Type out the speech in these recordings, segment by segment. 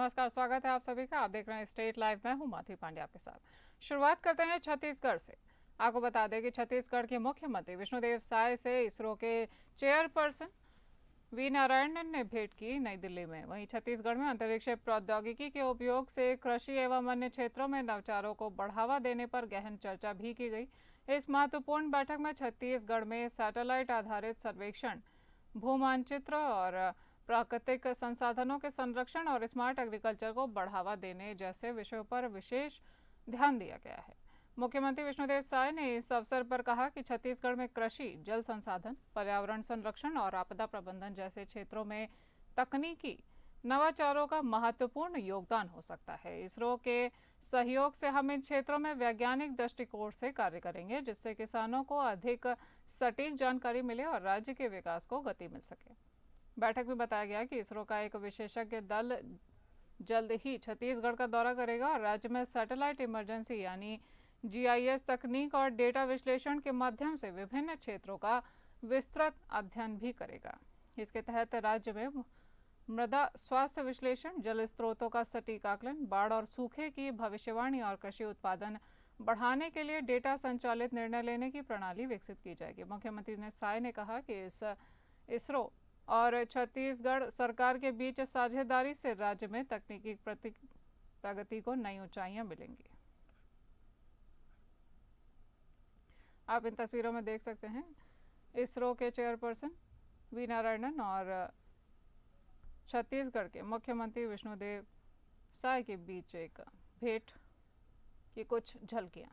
नमस्कार, स्वागत है आप सभी का। आप देख रहे हैं स्टेट लाइव। मैं हूं माधवी पांडे आपके साथ। शुरुआत करते हैं छत्तीसगढ़ से। आपको बता दें कि छत्तीसगढ़ के मुख्यमंत्री विष्णुदेव साय से इसरो के चेयरपर्सन वी नारायणन ने भेंट की नई दिल्ली में। वहीं छत्तीसगढ़ में अंतरिक्ष प्रौद्योगिकी के उपयोग से कृषि एवं अन्य क्षेत्रों में नवाचारों को बढ़ावा देने पर गहन चर्चा भी की गई। इस महत्वपूर्ण बैठक में छत्तीसगढ़ में सैटेलाइट आधारित सर्वेक्षण, भूमानचित्र और प्राकृतिक संसाधनों के संरक्षण और स्मार्ट एग्रीकल्चर को बढ़ावा देने जैसे विषयों पर विशेष ध्यान दिया गया है। मुख्यमंत्री विष्णुदेव साय ने इस अवसर पर कहा कि छत्तीसगढ़ में कृषि, जल संसाधन, पर्यावरण संरक्षण और आपदा प्रबंधन जैसे क्षेत्रों में तकनीकी नवाचारों का महत्वपूर्ण योगदान हो सकता है। इसरो के सहयोग से हम इन क्षेत्रों में वैज्ञानिक दृष्टिकोण से कार्य करेंगे, जिससे किसानों को अधिक सटीक जानकारी मिले और राज्य के विकास को गति मिल सके। बैठक में बताया गया कि इसरो का एक विशेषज्ञ दल जल्द ही छत्तीसगढ़ का दौरा करेगा और राज्य में सैटेलाइट इमरजेंसी यानी जीआईएस तकनीक और डेटा विश्लेषण के माध्यम से विभिन्न क्षेत्रों का विस्तृत अध्ययन भी करेगा। इसके तहत राज्य में मृदा स्वास्थ्य विश्लेषण, जल स्रोतों का सटीक आकलन, बाढ़ और सूखे की भविष्यवाणी और कृषि उत्पादन बढ़ाने के लिए डेटा संचालित निर्णय लेने की प्रणाली विकसित की जाएगी। मुख्यमंत्री ने साय ने कहा कि इसरो और छत्तीसगढ़ सरकार के बीच साझेदारी से राज्य में तकनीकी प्रगति को नई ऊंचाइयां मिलेंगी। आप इन तस्वीरों में देख सकते हैं इसरो के चेयरपर्सन वी नारायणन और छत्तीसगढ़ के मुख्यमंत्री विष्णुदेव साय के बीच एक भेंट की कुछ झलकियां।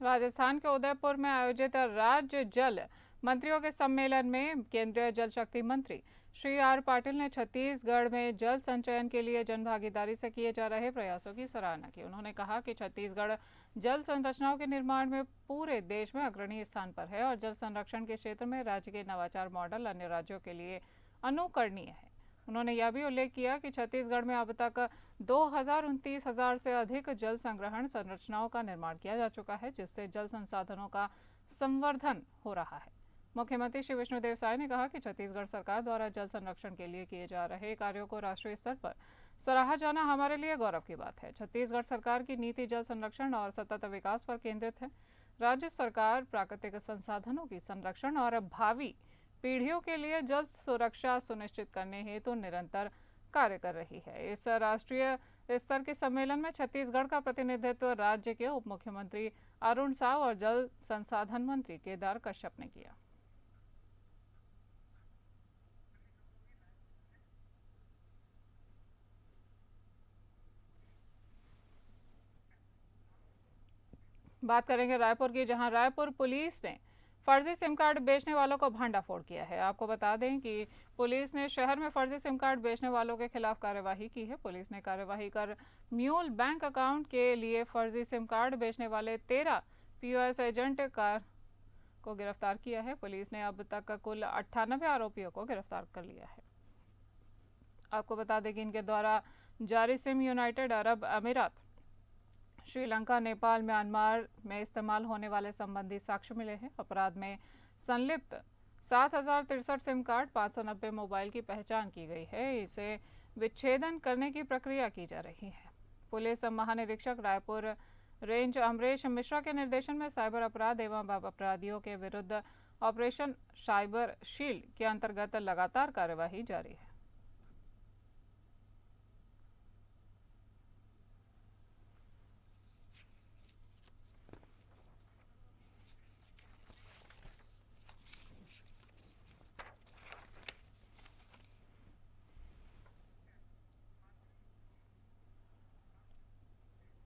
राजस्थान के उदयपुर में आयोजित राज्य जल मंत्रियों के सम्मेलन में केंद्रीय जल शक्ति मंत्री श्री आर पाटिल ने छत्तीसगढ़ में जल संचयन के लिए जनभागीदारी से किए जा रहे प्रयासों की सराहना की। उन्होंने कहा कि छत्तीसगढ़ जल संरचनाओं के निर्माण में पूरे देश में अग्रणी स्थान पर है और जल संरक्षण के क्षेत्र में राज्य के नवाचार मॉडल अन्य राज्यों के लिए अनुकरणीय है। उन्होंने यह भी उल्लेख किया कि छत्तीसगढ़ में अब तक 2,29,000 से अधिक जल संग्रहण संरचनाओं का निर्माण किया जा चुका है, जिससे जल संसाधनों का संवर्धन हो रहा है। मुख्यमंत्री श्री विष्णुदेव साय ने कहा कि छत्तीसगढ़ सरकार द्वारा जल संरक्षण के लिए किए जा रहे कार्यों को राष्ट्रीय स्तर पर सराहा जाना हमारे लिए गौरव की बात है। छत्तीसगढ़ सरकार की नीति जल संरक्षण और सतत विकास पर केंद्रित है। राज्य सरकार प्राकृतिक संसाधनों की संरक्षण और भावी पीढ़ियों के लिए जल सुरक्षा सुनिश्चित करने हेतु निरंतर कार्य कर रही है। इस राष्ट्रीय स्तर के सम्मेलन में छत्तीसगढ़ का प्रतिनिधित्व राज्य के उप मुख्यमंत्री अरुण साव और जल संसाधन मंत्री केदार कश्यप ने किया। बात करेंगे रायपुर की, जहां रायपुर पुलिस ने फर्जी सिम कार्ड बेचने वालों को भांडाफोड़ किया है। आपको बता दें कि पुलिस ने शहर में फर्जी सिम कार्ड बेचने वालों के खिलाफ कार्यवाही की है। पुलिस ने कार्यवाही कर म्यूल बैंक अकाउंट के लिए फर्जी सिम कार्ड बेचने वाले 13 पीओएस एजेंट को गिरफ्तार किया है। पुलिस ने अब तक कुल 98 आरोपियों को गिरफ्तार कर लिया है। आपको बता दें कि इनके द्वारा जारी सिम यूनाइटेड अरब अमीरात, श्रीलंका, नेपाल, म्यांमार में इस्तेमाल होने वाले संबंधी साक्ष्य मिले हैं। अपराध में संलिप्त 7,063 सिम कार्ड, 590 मोबाइल की पहचान की गई है। इसे विच्छेदन करने की प्रक्रिया की जा रही है। पुलिस महानिरीक्षक रायपुर रेंज अमरेश मिश्रा के निर्देशन में साइबर अपराध एवं अपराधियों के विरुद्ध ऑपरेशन साइबर शील्ड के अंतर्गत लगातार कार्यवाही जारी है।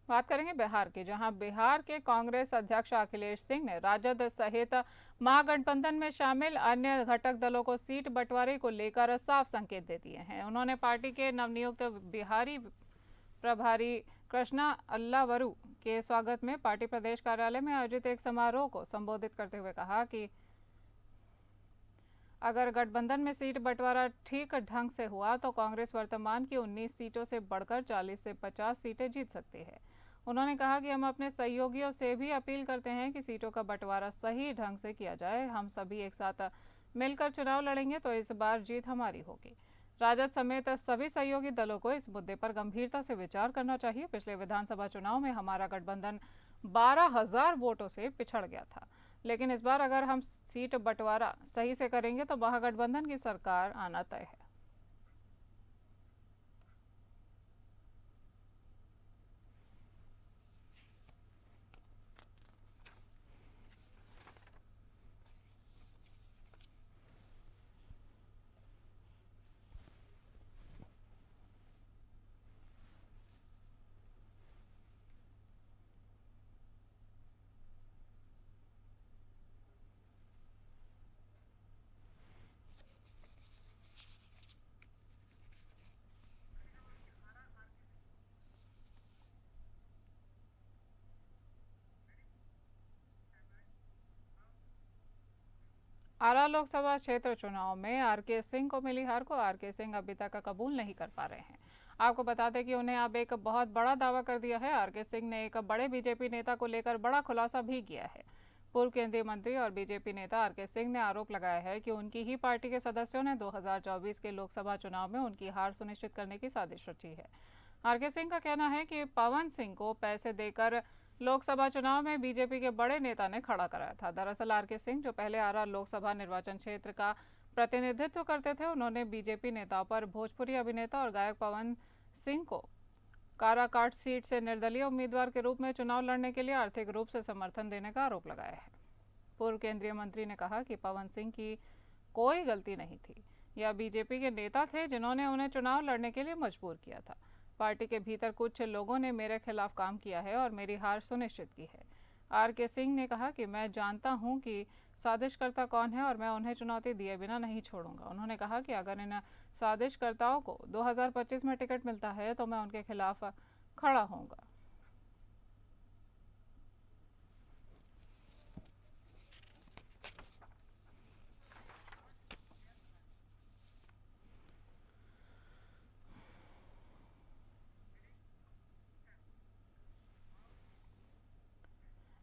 बात करेंगे बिहार की, जहां बिहार के कांग्रेस अध्यक्ष अखिलेश सिंह ने राजद सहित महागठबंधन में शामिल अन्य घटक दलों को सीट बंटवारे को लेकर साफ संकेत दे दिए हैं। उन्होंने पार्टी के नवनियुक्त बिहारी प्रभारी कृष्णा अल्लावरू के स्वागत में पार्टी प्रदेश कार्यालय में आयोजित एक समारोह को संबोधित करते हुए कहा कि अगर गठबंधन में सीट बंटवारा ठीक ढंग से हुआ तो कांग्रेस वर्तमान की 19 सीटों से बढ़कर 40 से 50 सीटें जीत सकती है। उन्होंने कहा कि हम अपने सहयोगियों से भी अपील करते हैं कि सीटों का बंटवारा सही ढंग से किया जाए। हम सभी एक साथ मिलकर चुनाव लड़ेंगे तो इस बार जीत हमारी होगी। राजद समेत सभी सहयोगी दलों को इस मुद्दे पर गंभीरता से विचार करना चाहिए। पिछले विधानसभा चुनाव में हमारा गठबंधन 12,000 वोटों से पिछड़ गया था, लेकिन इस बार अगर हम सीट बंटवारा सही से करेंगे तो महागठबंधन की सरकार आना तय है। आरा लोकसभा क्षेत्र चुनाव में आरके सिंह को मिली हार को आरके सिंह अभी तक कबूल नहीं कर पा रहे हैं। आपको बता दें कि उन्हें अब एक बहुत बड़ा दावा कर दिया है। आरके सिंह ने एक बड़े बीजेपी नेता को लेकर बड़ा खुलासा भी किया है। पूर्व केंद्रीय मंत्री और बीजेपी नेता आरके सिंह ने आरोप लगाया है कि उनकी ही पार्टी के सदस्यों ने 2024 के लोकसभा चुनाव में उनकी हार सुनिश्चित करने की साजिश रची है। आरके सिंह का कहना है कि पवन सिंह को पैसे देकर लोकसभा चुनाव में बीजेपी के बड़े नेता ने खड़ा कराया था। दरअसल आरके सिंह, जो पहले आरा लोकसभा निर्वाचन क्षेत्र का प्रतिनिधित्व करते थे, उन्होंने बीजेपी नेताओं पर भोजपुरी अभिनेता और गायक पवन सिंह को काराकाट सीट से निर्दलीय उम्मीदवार के रूप में चुनाव लड़ने के लिए आर्थिक रूप से समर्थन देने का आरोप लगाया है। पूर्व केंद्रीय मंत्री ने कहा कि पवन सिंह की कोई गलती नहीं थी। यह बीजेपी के नेता थे जिन्होंने उन्हें चुनाव लड़ने के लिए मजबूर किया था। पार्टी के भीतर कुछ लोगों ने मेरे खिलाफ काम किया है और मेरी हार सुनिश्चित की है। आरके सिंह ने कहा कि मैं जानता हूं कि साजिशकर्ता कौन है और मैं उन्हें चुनौती दिए बिना नहीं छोड़ूंगा। उन्होंने कहा कि अगर इन साजिशकर्ताओं को 2025 में टिकट मिलता है तो मैं उनके खिलाफ खड़ा होऊंगा।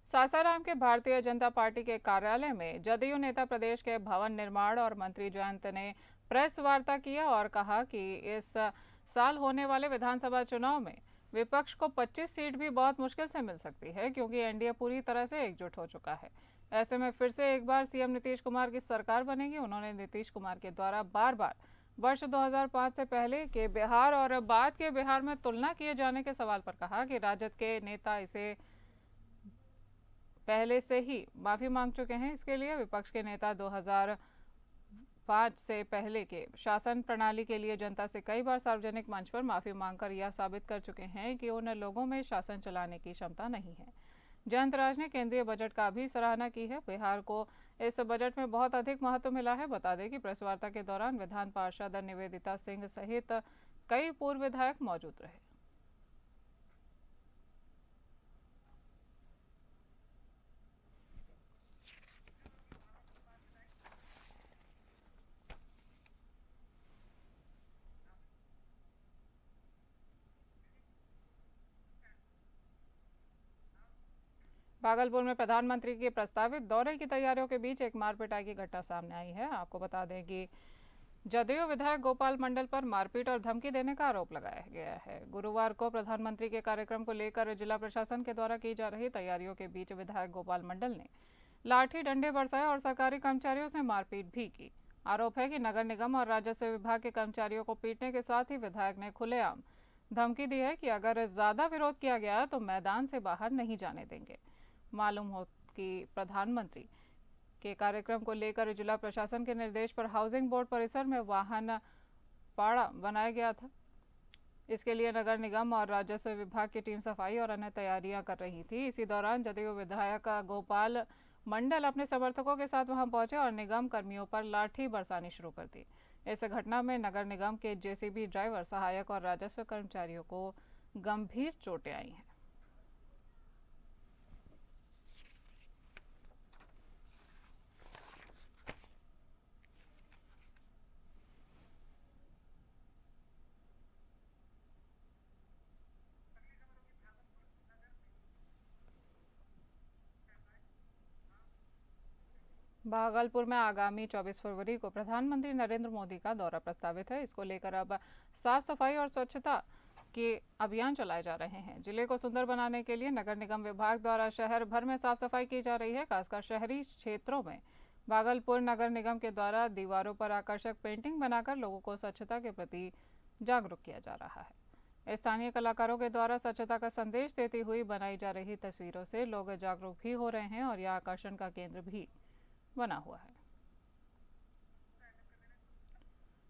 सासाराम के भारतीय जनता पार्टी के कार्यालय में जदयू नेता प्रदेश के भवन निर्माण और मंत्री जयंत ने प्रेस वार्ता किया और कहा कि इस साल होने वाले विधानसभा चुनाव में विपक्ष को 25 सीट भी बहुत मुश्किल से मिल सकती है, क्योंकि एनडीए पूरी तरह से एकजुट हो चुका है। ऐसे में फिर से एक बार सीएम नीतीश कुमार की सरकार बनेगी। उन्होंने नीतीश कुमार के द्वारा बार बार वर्ष 2005 से पहले के बिहार और बाद के बिहार में तुलना किए जाने के सवाल पर कहा कि राजद के नेता इसे पहले से ही माफी मांग चुके हैं। इसके लिए विपक्ष के नेता 2005 से पहले के शासन प्रणाली के लिए जनता से कई बार सार्वजनिक मंच पर माफी मांगकर यह साबित कर चुके हैं कि उन लोगों में शासन चलाने की क्षमता नहीं है। जयंत राज ने केंद्रीय बजट का भी सराहना की है। बिहार को इस बजट में बहुत अधिक महत्व मिला है। बता दें कि प्रेस वार्ता के दौरान विधान पार्षद निवेदिता सिंह सहित कई पूर्व विधायक मौजूद रहे। भागलपुर में प्रधानमंत्री के प्रस्तावित दौरे की तैयारियों के बीच एक मारपिटाई की घटना सामने आई है। आपको बता दें कि जदयू विधायक गोपाल मंडल पर मारपीट और धमकी देने का आरोप लगाया गया है। गुरुवार को प्रधानमंत्री के कार्यक्रम को लेकर जिला प्रशासन के द्वारा की जा रही तैयारियों के बीच विधायक गोपाल मंडल ने लाठी डंडे बरसाए और सरकारी कर्मचारियों से मारपीट भी की। आरोप है कि नगर निगम और राजस्व विभाग के कर्मचारियों को पीटने के साथ ही विधायक ने खुलेआम धमकी दी है कि अगर ज्यादा विरोध किया गया तो मैदान से बाहर नहीं जाने देंगे। मालूम हो कि प्रधानमंत्री के कार्यक्रम को लेकर जिला प्रशासन के निर्देश पर हाउसिंग बोर्ड परिसर में वाहन पाड़ा बनाया गया था। इसके लिए नगर निगम और राजस्व विभाग की टीम सफाई और अन्य तैयारियां कर रही थी। इसी दौरान जदयू विधायक गोपाल मंडल अपने समर्थकों के साथ वहां पहुंचे और निगम कर्मियों पर लाठी बरसानी शुरू कर दी। इस घटना में नगर निगम के जेसीबी ड्राइवर, सहायक और राजस्व कर्मचारियों को गंभीर चोटें आई हैं। भागलपुर में आगामी 24 फरवरी को प्रधानमंत्री नरेंद्र मोदी का दौरा प्रस्तावित है। इसको लेकर अब साफ सफाई और स्वच्छता के अभियान चलाए जा रहे हैं। जिले को सुंदर बनाने के लिए नगर निगम विभाग द्वारा शहर भर में साफ सफाई की जा रही है। खासकर शहरी क्षेत्रों में भागलपुर नगर निगम के द्वारा दीवारों पर आकर्षक पेंटिंग बनाकर लोगों को स्वच्छता के प्रति जागरूक किया जा रहा है। स्थानीय कलाकारों के द्वारा स्वच्छता का संदेश देती हुई बनाई जा रही तस्वीरों से लोग जागरूक भी हो रहे हैं और यह आकर्षण का केंद्र भी बना हुआ है।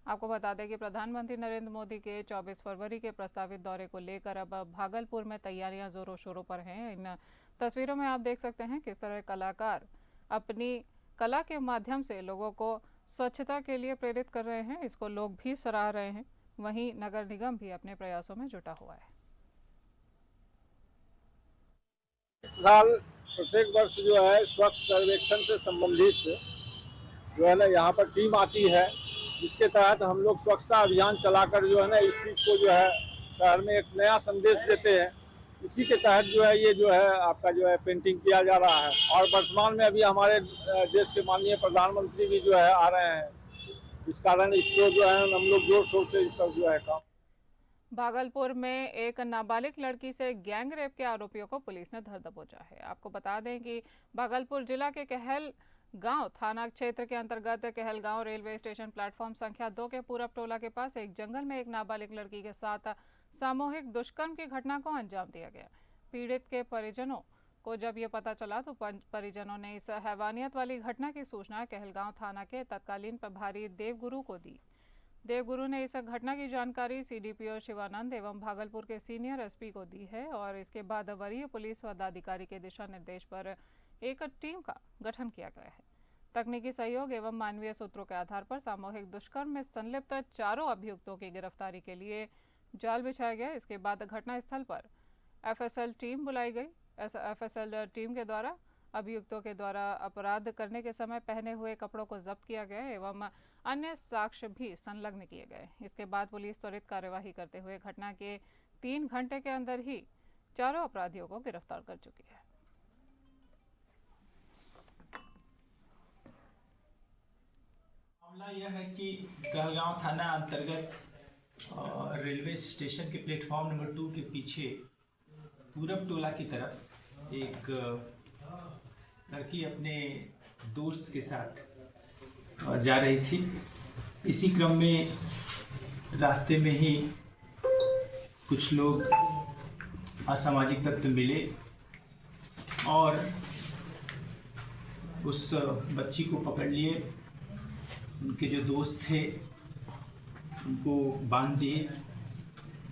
आपको बता दें कि प्रधानमंत्री नरेंद्र मोदी के 24 फरवरी के प्रस्तावित दौरे को लेकर अब भागलपुर में तैयारियां जोरों शोरों पर हैं। इन तस्वीरों में आप देख सकते हैं किस तरह कलाकार अपनी कला के माध्यम से लोगों को स्वच्छता के लिए प्रेरित कर रहे हैं। इसको लोग भी सराह रहे हैं। वहीं नगर निगम भी अपने प्रयासों में जुटा हुआ है। साल प्रत्येक वर्ष जो है स्वच्छ सर्वेक्षण से संबंधित जो है ना यहाँ पर टीम आती है, जिसके तहत हम लोग स्वच्छता अभियान चलाकर जो है ना इस चीज़ को जो है शहर में एक नया संदेश देते हैं। इसी के तहत जो है ये जो है आपका जो है पेंटिंग किया जा रहा है और वर्तमान में अभी हमारे देश के माननीय प्रधानमंत्री भी जो है आ रहे हैं। इस कारण इसको जो है हम लोग जोर शोर से इस पर जो है काम। भागलपुर में एक नाबालिग लड़की से गैंग रेप के आरोपियों को पुलिस ने धर दबोचा है। आपको बता दें कि भागलपुर जिला के कहलगांव थाना क्षेत्र के अंतर्गत कहलगांव रेलवे स्टेशन प्लेटफॉर्म संख्या 2 के पूरब टोला के पास एक जंगल में एक नाबालिग लड़की के साथ सामूहिक दुष्कर्म की घटना को अंजाम दिया गया। पीड़ित के परिजनों को जब ये पता चला तो परिजनों ने इस हैवानियत वाली घटना की सूचना कहलगांव थाना के तत्कालीन प्रभारी देवगुरु को दी। देवगुरु ने इस घटना की जानकारी सीडीपीओ शिवानंद एवं भागलपुर के सीनियर एसपी को दी है और इसके बाद वरीय पुलिस पदाधिकारी के दिशा निर्देश पर एक टीम का गठन किया गया है। तकनीकी सहयोग एवं मानवीय सूत्रों के आधार पर सामूहिक दुष्कर्म में संलिप्त चारों अभियुक्तों की गिरफ्तारी के लिए जाल बिछाया गया। इसके बाद घटनास्थल पर एफएसएल टीम बुलाई गई। एफएसएल टीम के द्वारा अभियुक्तों के द्वारा अपराध करने के समय पहने हुए कपड़ों को जब्त किया गया एवं अन्य साक्ष्य भी संलग्न किए गए। इसके बाद पुलिस त्वरित कार्यवाही करते हुए घटना के 3 घंटे के अंदर ही चारों अपराधियों को गिरफ्तार कर चुकी है। मामला यह है कि कहलगांव थाना अंतर्गत रेलवे स्टेशन के प्लेटफॉर्म नंबर 2 के पीछे पूरब टोला की तरफ एक लड़की अपने दोस्त के साथ जा रही थी। इसी क्रम में रास्ते में ही कुछ लोग असामाजिक तत्व मिले और उस बच्ची को पकड़ लिए। उनके जो दोस्त थे उनको बांध दिए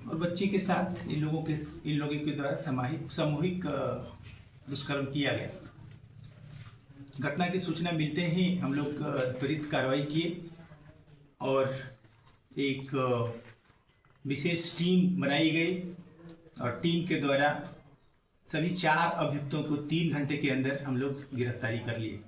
और बच्ची के साथ इन लोगों के द्वारा सामूहिक दुष्कर्म किया गया। घटना की सूचना मिलते ही हम लोग त्वरित कार्रवाई किए और एक विशेष टीम बनाई गई और टीम के द्वारा सभी 4 अभियुक्तों को 3 घंटे के अंदर हम लोग गिरफ्तारी कर लिए।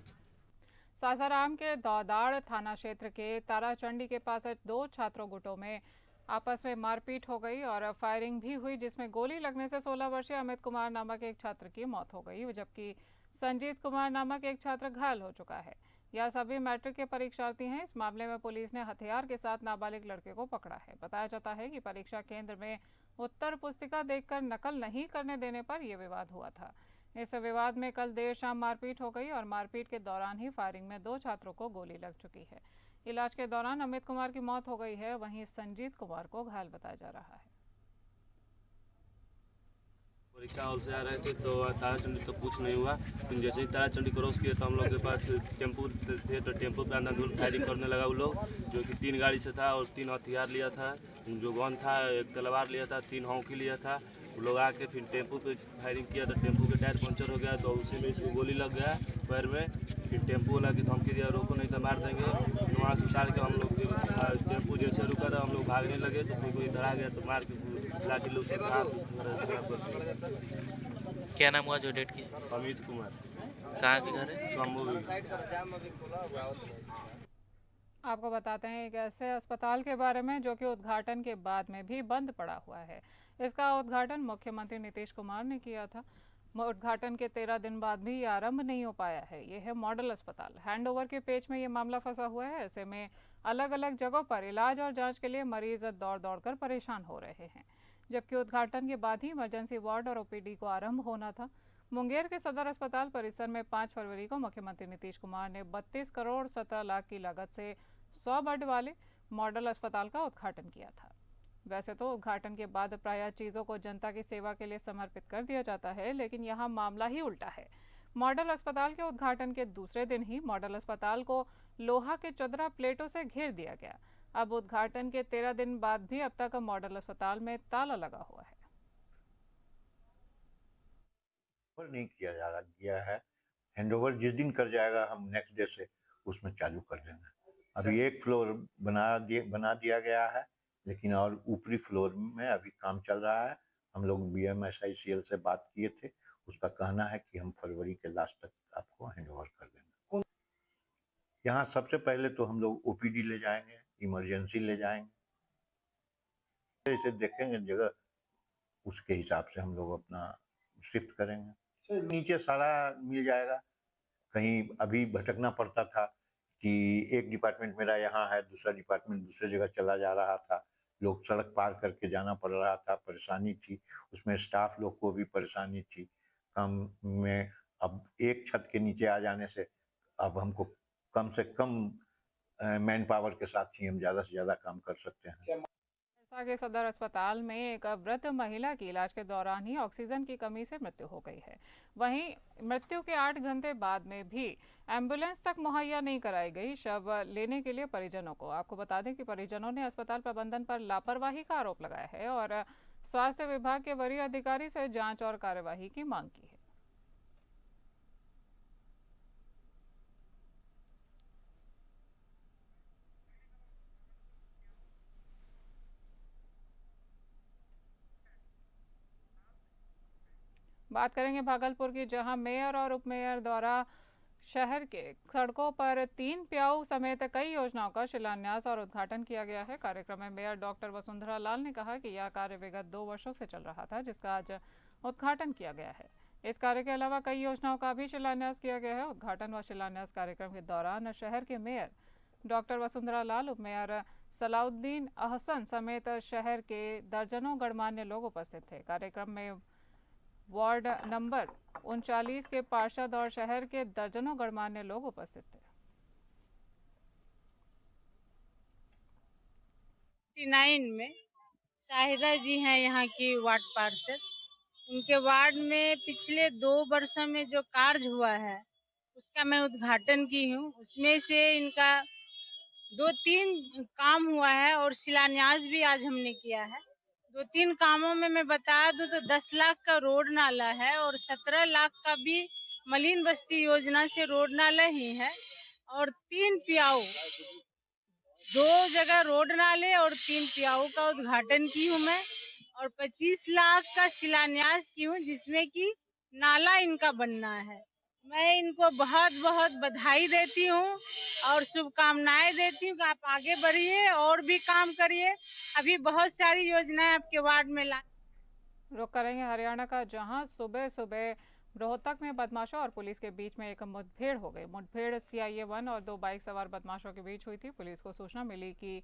सासाराम के दौदाड़ थाना क्षेत्र के ताराचंडी के पास 2 छात्रों गुटों में आपस में मारपीट हो गई और फायरिंग भी हुई, जिसमें गोली लगने से 16 वर्षीय अमित कुमार नामक एक छात्र की मौत हो गई, जबकि संजीत कुमार नामक एक छात्र घायल हो चुका है। यह सभी मैट्रिक के परीक्षार्थी हैं। इस मामले में पुलिस ने हथियार के साथ नाबालिग लड़के को पकड़ा है। बताया जाता है कि परीक्षा केंद्र में उत्तर पुस्तिका देखकर नकल नहीं करने देने पर यह विवाद हुआ था। इस विवाद में कल देर शाम मारपीट हो गई और मारपीट के दौरान ही फायरिंग में 2 छात्रों को गोली लग चुकी है। इलाज के दौरान अमित कुमार की मौत हो गई है, वहीं संजीत कुमार को घायल बताया जा रहा है। परीक्षा हॉल से आ रहे थे तो ताराचंडी तो कुछ नहीं हुआ। जैसे ही ताराचंडी क्रॉस किए तो हम लोग के पास टेम्पो थे तो टेम्पो पे अंदर फायरिंग करने लगा वो लोग, जो कि 3 गाड़ी से था और 3 हथियार लिया था। जो गन था, एक तलवार लिया था, 3 हॉकी लिया था। वो लोग आके फिर टेम्पो पे फायरिंग किया तो टेम्पो के टायर पंचर हो गया तो उसी में इसको गोली लग गया पैर में। फिर टेम्पो वाला की धमकी दिया, रोको नहीं तो मार देंगे। फिर वहाँ से उतार के हम लोग टेम्पो जैसे रुका था हम लोग भागने लगे तो फिर कोई इधर आ गया तो मार के लाठी लोग से क्या नाम हुआ जो डेट की? अमित कुमार। कहाँ के घर है? शंभू। आपको बताते हैं एक ऐसे अस्पताल के बारे में जो कि उद्घाटन के बाद में भी बंद पड़ा हुआ है। इसका उद्घाटन मुख्यमंत्री नीतीश कुमार ने किया था। उद्घाटन के 13 दिन बाद भी ये आरंभ नहीं हो पाया है। ये है मॉडल अस्पताल। हैंडओवर के पेच में ये मामला फंसा हुआ है। ऐसे में अलग अलग जगहों पर इलाज और जांच के लिए मरीज दौड़ दौड़ कर परेशान हो रहे हैं, जबकि उद्घाटन के बाद ही इमरजेंसी वार्ड और ओपीडी को आरंभ होना था। मुंगेर के सदर अस्पताल परिसर में 5 फरवरी को मुख्यमंत्री नीतीश कुमार ने 32 करोड़ 17 लाख की लागत से 100 बेड वाले मॉडल अस्पताल का उद्घाटन किया था। वैसे तो उद्घाटन के बाद प्रायः चीज़ों को जनता की सेवा के लिए समर्पित कर दिया जाता है, लेकिन यहाँ मामला ही उल्टा है। मॉडल अस्पताल के उद्घाटन के दूसरे दिन ही मॉडल अस्पताल को लोहा के चदरा प्लेटों से घेर दिया गया। अब उद्घाटन के 13 दिन बाद भी अब तक मॉडल अस्पताल में ताला लगा हुआ है। नहीं किया जा रहा गया है। हैंडओवर जिस दिन कर जाएगा हम नेक्स्ट डे से उसमें चालू कर देंगे। अभी एक फ्लोर बना दिया गया है, लेकिन और ऊपरी फ्लोर में अभी काम चल रहा है। हम लोग BMSICL से बात किए थे, उसका कहना है कि हम फरवरी के लास्ट तक आपको हैंडओवर कर देंगे। यहाँ सबसे पहले तो हम लोग OPD ले जाएंगे, इमरजेंसी ले जाएंगे, इसे देखेंगे जगह, उसके हिसाब से हम लोग अपना शिफ्ट करेंगे। नीचे सारा मिल जाएगा। कहीं अभी भटकना पड़ता था कि एक डिपार्टमेंट मेरा यहाँ है, दूसरा डिपार्टमेंट दूसरी जगह चला जा रहा था, लोग सड़क पार करके जाना पड़ रहा था, परेशानी थी, उसमें स्टाफ लोग को भी परेशानी थी काम में। अब एक छत के नीचे आ जाने से अब हमको कम से कम मैन पावर के साथ ही हम ज़्यादा से ज़्यादा काम कर सकते हैं। के सदर अस्पताल में एक वृद्ध महिला की इलाज के दौरान ही ऑक्सीजन की कमी से मृत्यु हो गई है। वहीं मृत्यु के 8 घंटे बाद में भी एम्बुलेंस तक मुहैया नहीं कराई गई शव लेने के लिए परिजनों को। आपको बता दें कि परिजनों ने अस्पताल प्रबंधन पर लापरवाही का आरोप लगाया है और स्वास्थ्य विभाग के वरीय अधिकारी से जांच और कार्यवाही की मांग की है। बात करेंगे भागलपुर की, जहां मेयर और उपमेयर द्वारा शहर के सड़कों पर 3 प्याऊ समेत कई योजनाओं का शिलान्यास और उद्घाटन किया गया है। कार्यक्रम में मेयर डॉक्टर वसुंधरा लाल ने कहा कि यह कार्य विगत 2 वर्षों से चल रहा था, जिसका आज उद्घाटन किया गया है। इस कार्य के अलावा कई योजनाओं का भी शिलान्यास किया गया है। उद्घाटन व शिलान्यास कार्यक्रम के दौरान शहर के मेयर डॉक्टर वसुंधरा लाल, उपमेयर सलाउद्दीन अहसन समेत शहर के दर्जनों गणमान्य लोग उपस्थित थे। कार्यक्रम में वार्ड नंबर 39 के पार्षद और शहर के दर्जनों गणमान्य लोग उपस्थित थे। 69 में शाहिदा जी हैं यहाँ की वार्ड पार्षद। उनके वार्ड में पिछले 2 वर्षों में जो कार्य हुआ है उसका मैं उद्घाटन की हूँ। उसमें से इनका 2-3 काम हुआ है और शिलान्यास भी आज हमने किया है। 2-3 कामों में मैं बता दूं तो 10 लाख का रोड नाला है और 17 लाख का भी मलिन बस्ती योजना से रोड नाला ही है और 3 प्याऊ, 2 जगह रोड नाले और 3 प्याऊ का उद्घाटन की हूँ मैं और 25 लाख का शिलान्यास की हूँ, जिसमें कि नाला इनका बनना है। मैं इनको बहुत बहुत बधाई देती हूँ और शुभकामनाएं देती हूँ कि आप आगे बढ़िए और भी काम करिए। अभी बहुत सारी योजनाएं आपके वार्ड में ला। रुक करेंगे हरियाणा का, जहां सुबह सुबह रोहतक में बदमाशों और पुलिस के बीच में एक मुठभेड़ हो गई। मुठभेड़ CIA-1 और 2 बाइक सवार बदमाशों के बीच हुई थी। पुलिस को सूचना मिली कि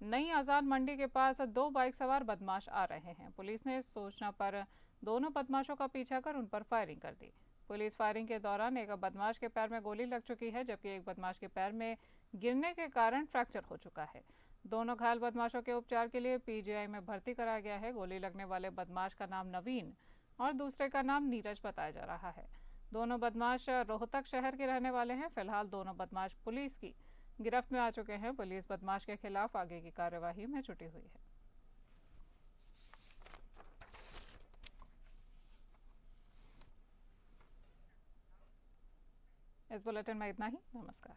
नई आज़ाद मंडी के पास 2 बाइक सवार बदमाश आ रहे हैं। पुलिस ने सूचना पर दोनों बदमाशों का पीछा कर उन पर फायरिंग कर दी। पुलिस फायरिंग के दौरान एक बदमाश के पैर में गोली लग चुकी है, जबकि एक बदमाश के पैर में गिरने के कारण फ्रैक्चर हो चुका है। दोनों घायल बदमाशों के उपचार के लिए PGI में भर्ती कराया गया है। गोली लगने वाले बदमाश का नाम नवीन और दूसरे का नाम नीरज बताया जा रहा है। दोनों बदमाश रोहतक शहर के रहने वाले हैं। फिलहाल दोनों बदमाश पुलिस की गिरफ्त में आ चुके हैं। पुलिस बदमाश के खिलाफ आगे की कार्यवाही में जुटी हुई है। इस बुलेटिन में इतना ही। नमस्कार।